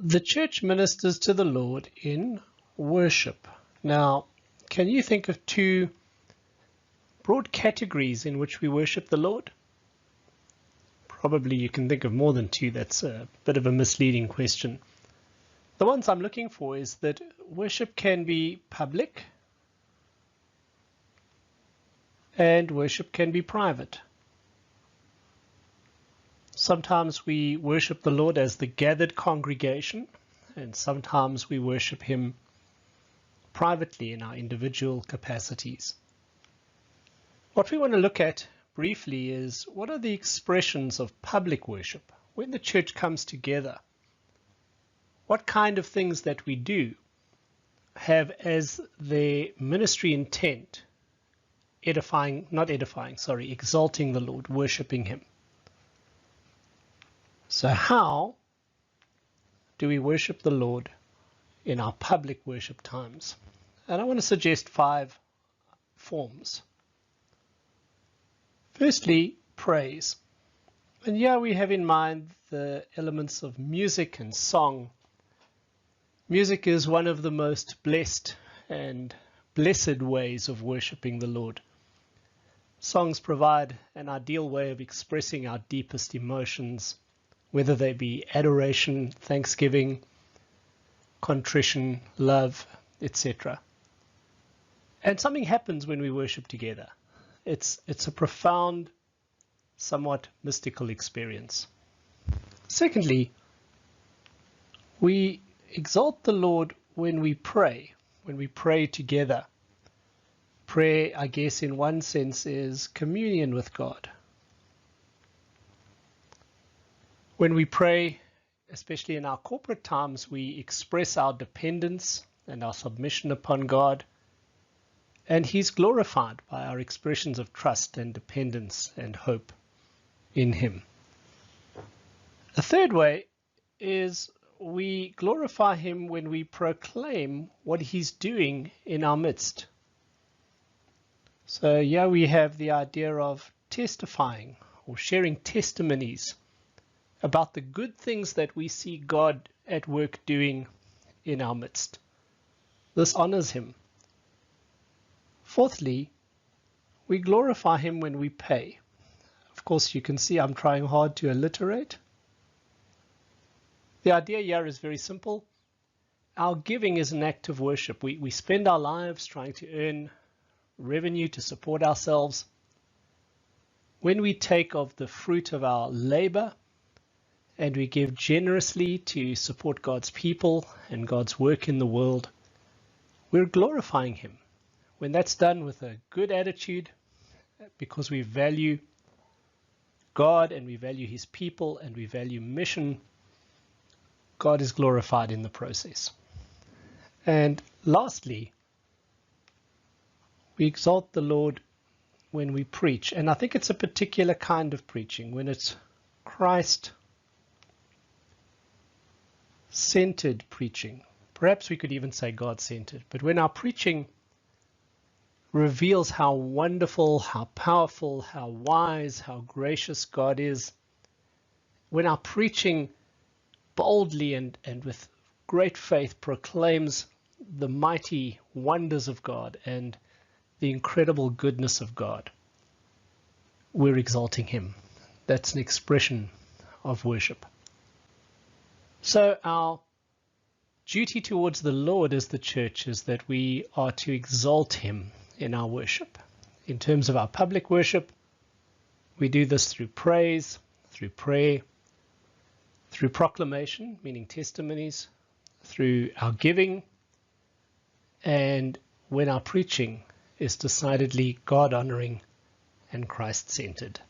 The church ministers to the Lord in worship. Now, can you think of two broad categories in which we worship the Lord? Probably you can think of more than two. That's a bit of a misleading question. The ones I'm looking for is that worship can be public and worship can be private. Sometimes we worship the Lord as the gathered congregation, and sometimes we worship Him privately in our individual capacities. What we want to look at briefly is what are the expressions of public worship when the church comes together? What kind of things that we do have as their ministry intent exalting the Lord, worshiping Him? So how do we worship the Lord in our public worship times? And I want to suggest 5 forms. Firstly, praise. And here we have in mind the elements of music and song. Music is one of the most blessed and blessed ways of worshiping the Lord. Songs provide an ideal way of expressing our deepest emotions, whether they be adoration, thanksgiving, contrition, love, etc. And something happens when we worship together. It's a profound, somewhat mystical experience. Secondly, we exalt the Lord when we pray together. Prayer, I guess, in one sense is communion with God. When we pray, especially in our corporate times, we express our dependence and our submission upon God, and He's glorified by our expressions of trust and dependence and hope in Him. A third way is we glorify Him when we proclaim what He's doing in our midst. So here we have the idea of testifying or sharing testimonies about the good things that we see God at work doing in our midst. This honors Him. Fourthly, we glorify Him when we pay. Of course, you can see I'm trying hard to alliterate. The idea here is very simple. Our giving is an act of worship. We spend our lives trying to earn revenue to support ourselves. When we take of the fruit of our labor and we give generously to support God's people and God's work in the world, we're glorifying Him. When that's done with a good attitude, because we value God and we value His people and we value mission, God is glorified in the process. And lastly, we exalt the Lord when we preach. And I think it's a particular kind of preaching, when it's Christ-centered preaching. Perhaps we could even say God-centered. But when our preaching reveals how wonderful, how powerful, how wise, how gracious God is, when our preaching boldly and with great faith proclaims the mighty wonders of God and the incredible goodness of God, we're exalting Him. That's an expression of worship. So our duty towards the Lord as the church is that we are to exalt Him in our worship. In terms of our public worship, we do this through praise, through prayer, through proclamation, meaning testimonies, through our giving, and when our preaching is decidedly God-honoring and Christ-centered.